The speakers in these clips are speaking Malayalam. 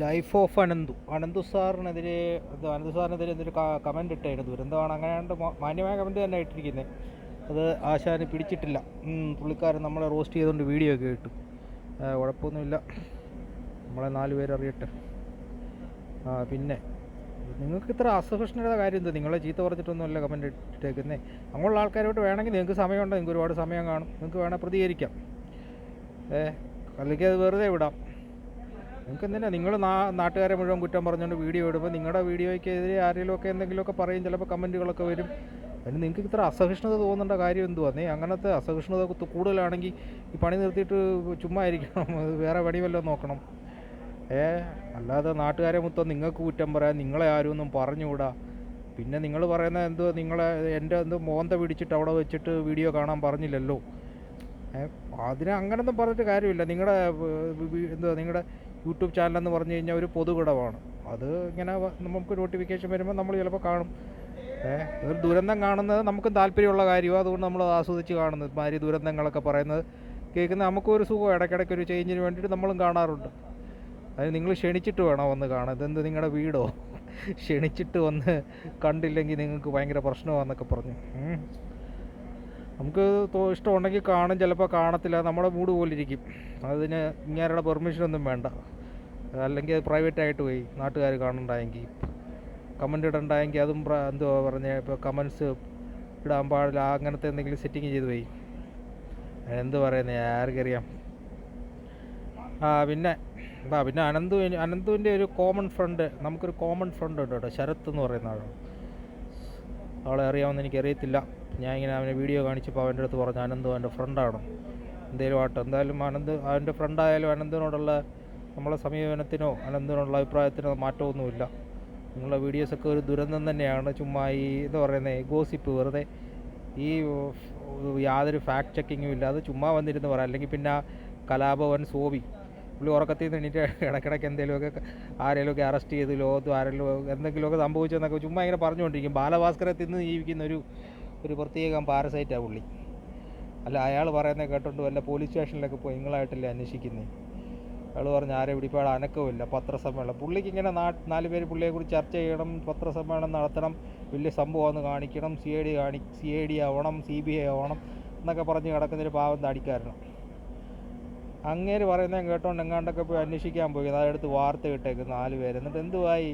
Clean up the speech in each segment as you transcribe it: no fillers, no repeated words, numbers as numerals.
ലൈഫ് ഓഫ് അനന്തു സാറിനെതിരെ എന്തൊരു കമൻ്റ് ഇട്ടായിരുന്നു. ദുരന്തമാണ് അങ്ങനെയാണ്ട് മാന്യമായ കമൻറ്റ് തന്നെ ഇട്ടിരിക്കുന്നത്. അത് ആശാന് പിടിച്ചിട്ടില്ല. പുള്ളിക്കാരൻ നമ്മളെ റോസ്റ്റ് ചെയ്തുകൊണ്ട് വീഡിയോ ഒക്കെ ഇട്ടു. കുഴപ്പമൊന്നുമില്ല, നമ്മളെ 4 പേരറിയട്ടെ. പിന്നെ നിങ്ങൾക്ക് ഇത്ര അസഹിഷ്ണുത കാര്യം എന്താ? നിങ്ങളെ ചീത്ത പറഞ്ഞിട്ടൊന്നുമല്ല കമൻറ്റ് ഇട്ടേക്കുന്നത്. അങ്ങനെയുള്ള ആൾക്കാരോട്ട് വേണമെങ്കിൽ നിങ്ങൾക്ക് സമയമുണ്ടോ? നിങ്ങൾക്ക് ഒരുപാട് സമയം കാണും, നിങ്ങൾക്ക് വേണേൽ പ്രതികരിക്കാം. അല്ലെങ്കിൽ അത് വെറുതെ വിടാം. നിങ്ങൾക്ക് എന്തിനാ നിങ്ങൾ നാട്ടുകാരെ മുഴുവൻ കുറ്റം പറഞ്ഞുകൊണ്ട് വീഡിയോ ഇടുമ്പോൾ നിങ്ങളുടെ വീഡിയോയ്ക്കെതിരെ ആരെങ്കിലുമൊക്കെ എന്തെങ്കിലുമൊക്കെ പറയും, ചിലപ്പോൾ കമൻറ്റുകളൊക്കെ വരും. അതിന് നിങ്ങൾക്ക് ഇത്ര അസഹിഷ്ണുത തോന്നേണ്ട കാര്യം എന്തുവാ? അങ്ങനത്തെ അസഹിഷ്ണുത കൂടുതലാണെങ്കിൽ ഈ പണി നിർത്തിയിട്ട് ചുമ്മാ ഇരിക്കണം, വേറെ പണി വല്ലതും നോക്കണം. അല്ലാതെ നാട്ടുകാരെ മൊത്തം നിങ്ങൾക്ക് കുറ്റം പറയാൻ നിങ്ങളെ ആരും ഒന്നും പറഞ്ഞുകൂടാ. പിന്നെ നിങ്ങൾ പറയുന്നത് എൻ്റെ മോന്ത പിടിച്ചിട്ട് അവിടെ വെച്ചിട്ട് വീഡിയോ കാണാൻ പറഞ്ഞില്ലല്ലോ. അങ്ങനൊന്നും പറഞ്ഞിട്ട് കാര്യമില്ല. നിങ്ങളുടെ യൂട്യൂബ് ചാനലെന്ന് പറഞ്ഞു കഴിഞ്ഞാൽ ഒരു പൊതുവിടമാണ്. അത് ഇങ്ങനെ നമുക്ക് നോട്ടിഫിക്കേഷൻ വരുമ്പോൾ നമ്മൾ ചിലപ്പോൾ കാണും. ഒരു ദുരന്തം കാണുന്നത് നമുക്കും താല്പര്യമുള്ള കാര്യമാണ്. അതുകൊണ്ട് നമ്മൾ ആസ്വദിച്ച് കാണുന്നത്. മാതിരി ദുരന്തങ്ങളൊക്കെ പറയുന്നത് കേൾക്കുന്നത് നമുക്കും ഒരു സുഖം. ഇടയ്ക്കിടയ്ക്ക് ഒരു ചേഞ്ചിന് വേണ്ടിയിട്ട് നമ്മളും കാണാറുണ്ട്. അതിന് നിങ്ങൾ ക്ഷണിച്ചിട്ട് വേണം വന്ന് കാണാൻ. ഇതെന്ത് നിങ്ങളുടെ വീടോ? ക്ഷണിച്ചിട്ട് വന്ന് കണ്ടില്ലെങ്കിൽ നിങ്ങൾക്ക് ഭയങ്കര പ്രശ്നമാണെന്നൊക്കെ പറഞ്ഞു. നമുക്ക് ഇഷ്ടമുണ്ടെങ്കിൽ കാണും, ചിലപ്പോൾ കാണത്തില്ല. നമ്മുടെ മൂഡ് പോലിരിക്കും. അതിന് ഇങ്ങേരുടെ പെർമിഷനൊന്നും വേണ്ട. അല്ലെങ്കിൽ അത് പ്രൈവറ്റായിട്ട് പോയി നാട്ടുകാർ കാണണ്ടായെങ്കിൽ, കമൻ്റ് ഇടണ്ടായെങ്കിൽ അതും എന്തുവാ പറഞ്ഞ ഇപ്പോൾ കമൻസ് ഇടാൻ പാടില്ല, അങ്ങനത്തെ എന്തെങ്കിലും സെറ്റിങ് ചെയ്ത് പോയി. എന്ത് പറയുന്നത്, ആർക്കറിയാം. പിന്നെ അനന്തുവിൻ്റെ ഒരു കോമൺ ഫ്രണ്ട്, നമുക്കൊരു കോമൺ ഫ്രണ്ട് ഉണ്ട് കേട്ടോ, ശരത്ത് എന്ന് പറയുന്ന ആളാണ്. ആളെ അറിയാമെന്ന് എനിക്കറിയത്തില്ല. ഞാൻ ഇങ്ങനെ അവനെ വീഡിയോ കാണിച്ചപ്പോൾ അവൻ്റെ അടുത്ത് പറഞ്ഞു അനന്തു അവൻ്റെ ഫ്രണ്ടാണ്. എന്തേലും ആട്ടെ, എന്തായാലും അവൻ്റെ ഫ്രണ്ടായാലും അനന്തിനോടുള്ള നമ്മളെ സമീപനത്തിനോ അനന്തിനോടുള്ള അഭിപ്രായത്തിനോ മാറ്റമൊന്നുമില്ല. നിങ്ങളുടെ വീഡിയോസൊക്കെ ഒരു ദുരന്തം തന്നെയാണ്. ചുമ്മാ ഈ എന്താ പറയുന്നത്, ഗോസിപ്പ്, വെറുതെ ഈ യാതൊരു ഫാക്ട് ചെക്കിങ്ങും ഇല്ല. അത് ചുമ്മാ വന്നിരുന്ന് പറയാം. അല്ലെങ്കിൽ പിന്നെ കലാഭവൻ സോബി പുള്ളി ഉറക്കത്തിൽ നിന്ന് എണീറ്റ് ഇടയ്ക്കിടയ്ക്ക് എന്തെങ്കിലുമൊക്കെ ആരെങ്കിലുമൊക്കെ അറസ്റ്റ് ചെയ്ത് ലോകത്ത് ആരെങ്കിലും എന്തെങ്കിലുമൊക്കെ സംഭവിച്ചെന്നൊക്കെ ചുമ്മാ ഇങ്ങനെ പറഞ്ഞുകൊണ്ടിരിക്കും. ബാലഭാസ്കറെ തിന്ന് ജീവിക്കുന്ന ഒരു പ്രത്യേകം പാരസൈറ്റാണ് പുള്ളി. അല്ല, അയാൾ പറയുന്നത് കേട്ടോണ്ട് വല്ല പോലീസ് സ്റ്റേഷനിലൊക്കെ പോയി നിങ്ങളായിട്ടല്ലേ അന്വേഷിക്കുന്നത്. അയാൾ പറഞ്ഞ് ആരെ പിടിപ്പാട് അനക്കമില്ല. പത്രസമ്മേളനം പുള്ളിക്ക് ഇങ്ങനെ 4 പേര് പുള്ളിയെക്കുറിച്ച് ചർച്ച ചെയ്യണം, പത്രസമ്മേളനം നടത്തണം, വലിയ സംഭവമെന്ന് കാണിക്കണം, CID ആവണം, CBI ആവണം എന്നൊക്കെ പറഞ്ഞ് കിടക്കുന്നൊരു പാവം താടിക്കാരനാണ്. അങ്ങേര് പറയുന്നത് കേട്ടോണ്ട് എങ്ങാണ്ടൊക്കെ പോയി അന്വേഷിക്കാൻ പോയി, അതെടുത്ത് വാർത്ത ഇട്ടേക്കും 4 പേര്. എന്നിട്ട് എന്തുവായി?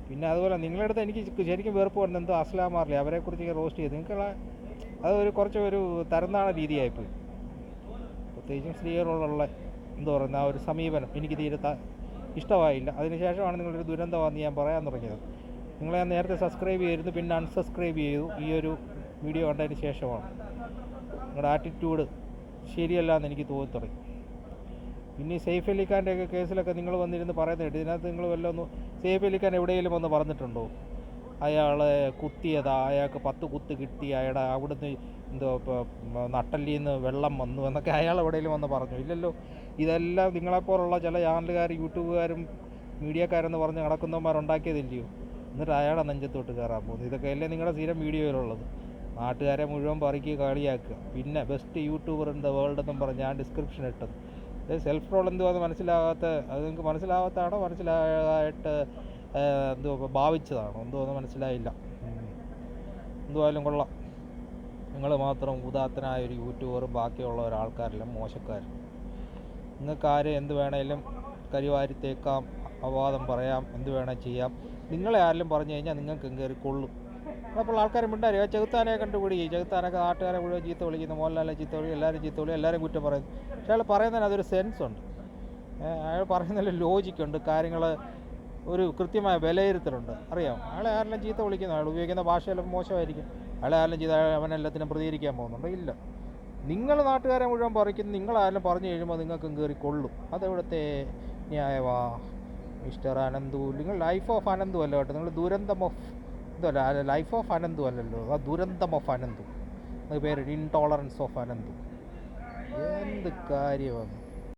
പിന്നെ അതുപോലെ നിങ്ങളുടെ അടുത്ത് എനിക്ക് ശരിക്കും വെറുപ്പ് വരുന്നത് എന്തോ അസ്ലാമാറില്ലേ, അവരെക്കുറിച്ച് റോസ്റ്റ് ചെയ്ത് നിങ്ങൾക്കുള്ള അതൊരു കുറച്ചൊരു തരംതാണ രീതിയായിപ്പോയി. പ്രത്യേകിച്ചും സ്ത്രീകളോടുള്ള എന്താ പറയുന്ന ആ ഒരു സമീപനം എനിക്ക് തീരെ ഇഷ്ടമായില്ല. അതിനുശേഷമാണ് നിങ്ങളൊരു ദുരന്തമാണെന്ന് ഞാൻ പറയാൻ തുടങ്ങിയത്. നിങ്ങളെ ഞാൻ നേരത്തെ സബ്സ്ക്രൈബ് ചെയ്തിരുന്നു, പിന്നെ അൺസബ്സ്ക്രൈബ് ചെയ്തു ഈ ഒരു വീഡിയോ കണ്ടതിന് ശേഷമാണ്. നിങ്ങളുടെ ആറ്റിറ്റ്യൂഡ് ശരിയല്ല എന്ന് എനിക്ക് തോന്നി തുടങ്ങി. പിന്നെ ഈ സെയ്ഫ് അലിഖാൻ്റെയൊക്കെ കേസിലൊക്കെ നിങ്ങൾ വന്നിരുന്ന് പറയുന്നത് കേട്ട്. ഇതിനകത്ത് നിങ്ങൾ വല്ലൊന്നും സെയ്ഫ് അലിഖാൻ എവിടെയെങ്കിലും വന്ന് പറഞ്ഞിട്ടുണ്ടോ അയാളെ കുത്തിയതാ, അയാൾക്ക് 10 കുത്ത് കിട്ടി, അയാളുടെ അവിടുന്ന് എന്തോ ഇപ്പോൾ നട്ടല്ലിൽ നിന്ന് വെള്ളം വന്നു എന്നൊക്കെ അയാൾ എവിടെയെങ്കിലും വന്ന് പറഞ്ഞു? ഇല്ലല്ലോ. ഇതെല്ലാം നിങ്ങളെപ്പോലുള്ള ചില ചാനലുകാർ, യൂട്യൂബുകാരും മീഡിയക്കാരെന്ന് പറഞ്ഞ് നടക്കുന്നവന്മാരുണ്ടാക്കിയതില്ലയോ? എന്നിട്ട് അയാളെ നെഞ്ചത്തോട്ട് കയറാൻ പോകുന്നു. ഇതൊക്കെ അല്ലേ നിങ്ങളുടെ സ്ഥിരം വീഡിയോയിലുള്ളത്? നാട്ടുകാരെ മുഴുവൻ പറിക്ക് കളിയാക്കുക. പിന്നെ best YouTuber in the world എന്നും പറഞ്ഞ് ഞാൻ ഡിസ്ക്രിപ്ഷൻ ഇട്ടത്. സെൽഫ് റോൾ എന്തുവാന്ന് മനസ്സിലാകാത്ത, അത് നിങ്ങൾക്ക് മനസ്സിലാവാത്തതാണോ മനസ്സിലായിട്ട് ഭാവിച്ചതാണോ എന്തുവാന്ന് മനസ്സിലായില്ല. എന്തുവായാലും കൊള്ളാം. നിങ്ങൾ മാത്രം ഉദാത്തനായ ഒരു യൂട്യൂബറും ബാക്കിയുള്ള ഒരാൾക്കാരെല്ലാം മോശക്കാർ. നിങ്ങൾക്ക് ആരും എന്ത് വേണേലും കരിവാരിത്തേക്കാം, അപവാദം പറയാം, എന്ത് വേണേൽ ചെയ്യാം. നിങ്ങളെ ആരെങ്കിലും പറഞ്ഞു കഴിഞ്ഞാൽ നിങ്ങൾക്ക് കയറി കൊള്ളും. അപ്പോൾ ആൾക്കാർ മിണ്ടാരിക. ചെകുത്താനെ കണ്ടുപിടി. ചെകുത്താനൊക്കെ നാട്ടുകാരെ മുഴുവൻ ചീത്ത വിളിക്കുന്നു. മോഹൻലാലിനെ ചീത്ത വിളി, എല്ലാവരും ചീത്ത വിളി, എല്ലാവരും കുറ്റം പറയുന്നു. പക്ഷേ അയാൾ പറയുന്നതിന് അതൊരു സെൻസുണ്ട്. അയാൾ പറയുന്നതിൽ ലോജിക്കുണ്ട്. കാര്യങ്ങൾ ഒരു കൃത്യമായ വിലയിരുത്തലുണ്ട്. അറിയാം അയാളെ ആരെല്ലാം ചീത്ത വിളിക്കുന്നു, അയാൾ ഉപയോഗിക്കുന്ന ഭാഷയെല്ലാം മോശമായിരിക്കും. അയാളെ ആരെല്ലാം ചെയ്ത അവനെല്ലാത്തിനും പ്രതികരിക്കാൻ പോകുന്നുണ്ടോ? ഇല്ല. നിങ്ങൾ നാട്ടുകാരെ മുഴുവൻ പറിക്കുന്നു. നിങ്ങളാരെല്ലാം പറഞ്ഞു കഴിയുമ്പോൾ നിങ്ങൾക്കും കയറി കൊള്ളും. അതെവിടുത്തെ ന്യായമാ മിസ്റ്റർ അനന്തു? നിങ്ങൾ ലൈഫ് ഓഫ് അനന്തു അല്ല കേട്ടോ, നിങ്ങൾ ദുരന്തം ഓഫ് ഇതല്ല. ലൈഫ് ഓഫ് അനന്തു അല്ലല്ലോ, ആ ദുരന്തം ഓഫ് അനന്തു. അത് പേര് ഇൻടോളറൻസ് ഓഫ് അനന്തു. എന്ത് കാര്യമാണ്?